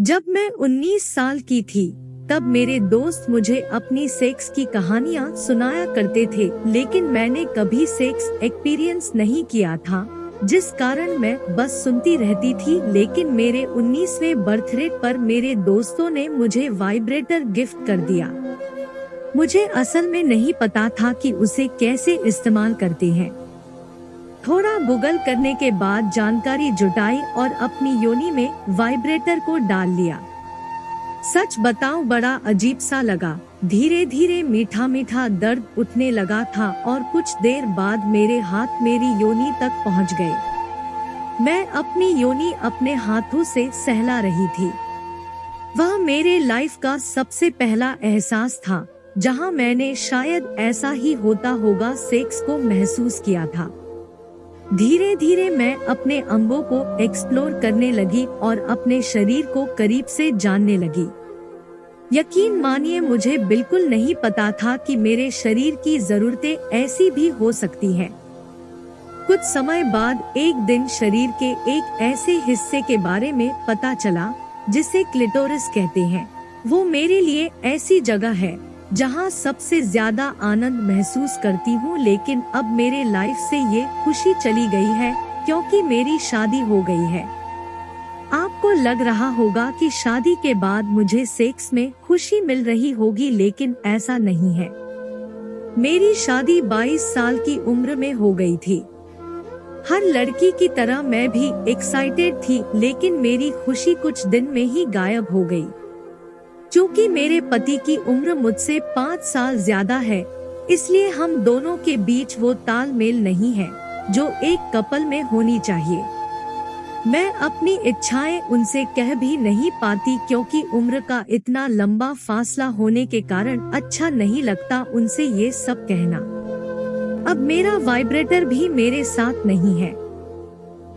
जब मैं 19 साल की थी तब मेरे दोस्त मुझे अपनी सेक्स की कहानियाँ सुनाया करते थे, लेकिन मैंने कभी सेक्स एक्सपीरियंस नहीं किया था, जिस कारण मैं बस सुनती रहती थी। लेकिन मेरे 19वें बर्थडे पर मेरे दोस्तों ने मुझे वाइब्रेटर गिफ्ट कर दिया। मुझे असल में नहीं पता था कि उसे कैसे इस्तेमाल करते हैं। थोड़ा गूगल करने के बाद जानकारी जुटाई और अपनी योनि में वाइब्रेटर को डाल लिया। सच बताऊं, बड़ा अजीब सा लगा। धीरे धीरे मीठा मीठा दर्द उठने लगा था और कुछ देर बाद मेरे हाथ मेरी योनि तक पहुंच गए। मैं अपनी योनि अपने हाथों से सहला रही थी। वह मेरे लाइफ का सबसे पहला एहसास था जहां मैंने शायद ऐसा ही होता होगा सेक्स को महसूस किया था। धीरे धीरे मैं अपने अंगों को एक्सप्लोर करने लगी और अपने शरीर को करीब से जानने लगी। यकीन मानिए, मुझे बिल्कुल नहीं पता था कि मेरे शरीर की जरूरतें ऐसी भी हो सकती हैं। कुछ समय बाद एक दिन शरीर के एक ऐसे हिस्से के बारे में पता चला जिसे क्लिटोरिस कहते हैं। वो मेरे लिए ऐसी जगह है जहाँ सबसे ज्यादा आनंद महसूस करती हूँ। लेकिन अब मेरे लाइफ से ये खुशी चली गई है क्योंकि मेरी शादी हो गई है। आपको लग रहा होगा कि शादी के बाद मुझे सेक्स में खुशी मिल रही होगी, लेकिन ऐसा नहीं है। मेरी शादी 22 साल की उम्र में हो गई थी। हर लड़की की तरह मैं भी एक्साइटेड थी, लेकिन मेरी खुशी कुछ दिन में ही गायब हो गई। चूँकि मेरे पति की उम्र मुझसे 5 साल ज्यादा है, इसलिए हम दोनों के बीच वो तालमेल नहीं है जो एक कपल में होनी चाहिए। मैं अपनी इच्छाएं उनसे कह भी नहीं पाती क्योंकि उम्र का इतना लंबा फासला होने के कारण अच्छा नहीं लगता उनसे ये सब कहना। अब मेरा वाइब्रेटर भी मेरे साथ नहीं है।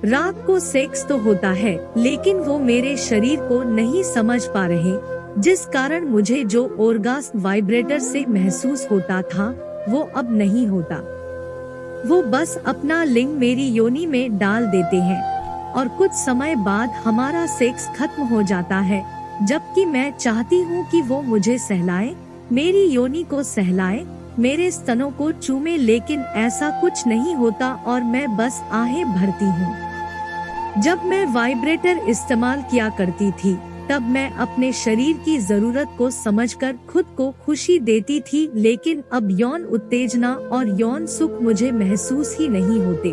रात को सेक्स तो होता है, लेकिन वो मेरे शरीर को नहीं समझ पा रहे, जिस कारण मुझे जो ऑर्गास्म वाइब्रेटर से महसूस होता था वो अब नहीं होता। वो बस अपना लिंग मेरी योनि में डाल देते हैं और कुछ समय बाद हमारा सेक्स खत्म हो जाता है, जबकि मैं चाहती हूँ कि वो मुझे सहलाए, मेरी योनि को सहलाए, मेरे स्तनों को चूमे, लेकिन ऐसा कुछ नहीं होता और मैं बस आहें भरती हूँ। जब मैं वाइब्रेटर इस्तेमाल किया करती थी तब मैं अपने शरीर की जरूरत को समझकर खुद को खुशी देती थी, लेकिन अब यौन उत्तेजना और यौन सुख मुझे महसूस ही नहीं होते।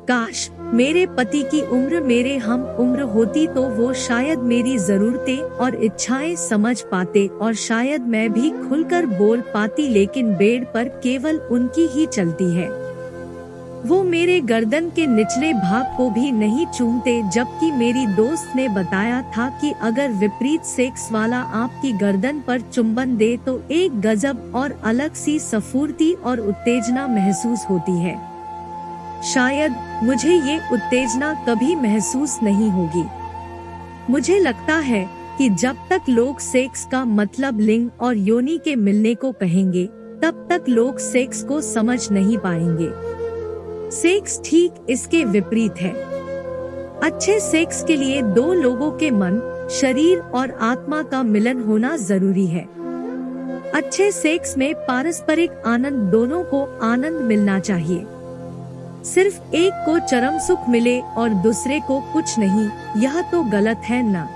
काश मेरे पति की उम्र मेरे हम उम्र होती तो वो शायद मेरी जरूरतें और इच्छाएं समझ पाते और शायद मैं भी खुलकर बोल पाती, लेकिन बेड पर केवल उनकी ही चलती है। वो मेरे गर्दन के निचले भाग को भी नहीं चूमते, जबकि मेरी दोस्त ने बताया था कि अगर विपरीत सेक्स वाला आपकी गर्दन पर चुंबन दे तो एक गजब और अलग सी स्फूर्ति और उत्तेजना महसूस होती है। शायद मुझे ये उत्तेजना कभी महसूस नहीं होगी। मुझे लगता है कि जब तक लोग सेक्स का मतलब लिंग और योनि के मिलने को कहेंगे, तब तक लोग सेक्स को समझ नहीं पाएंगे। सेक्स ठीक इसके विपरीत है। अच्छे सेक्स के लिए दो लोगों के मन, शरीर और आत्मा का मिलन होना जरूरी है। अच्छे सेक्स में पारस्परिक आनंद, दोनों को आनंद मिलना चाहिए। सिर्फ एक को चरम सुख मिले और दूसरे को कुछ नहीं, यह तो गलत है ना।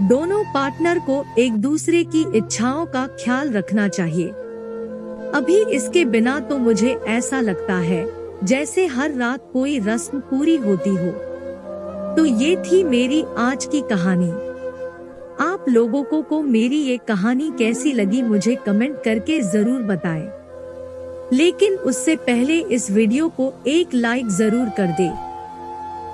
दोनों पार्टनर को एक दूसरे की इच्छाओं का ख्याल रखना चाहिए। अभी इसके बिना तो मुझे ऐसा लगता है जैसे हर रात कोई रस्म पूरी होती हो। तो ये थी मेरी आज की कहानी। आप लोगों को मेरी ये कहानी कैसी लगी मुझे कमेंट करके जरूर बताएं। लेकिन उससे पहले इस वीडियो को एक लाइक जरूर कर दे।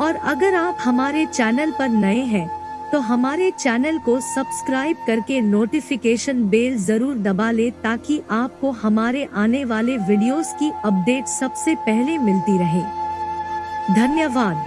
और अगर आप हमारे चैनल पर नए हैं तो हमारे चैनल को सब्सक्राइब करके नोटिफिकेशन बेल जरूर दबा ले, ताकि आपको हमारे आने वाले वीडियोस की अपडेट सबसे पहले मिलती रहे। धन्यवाद।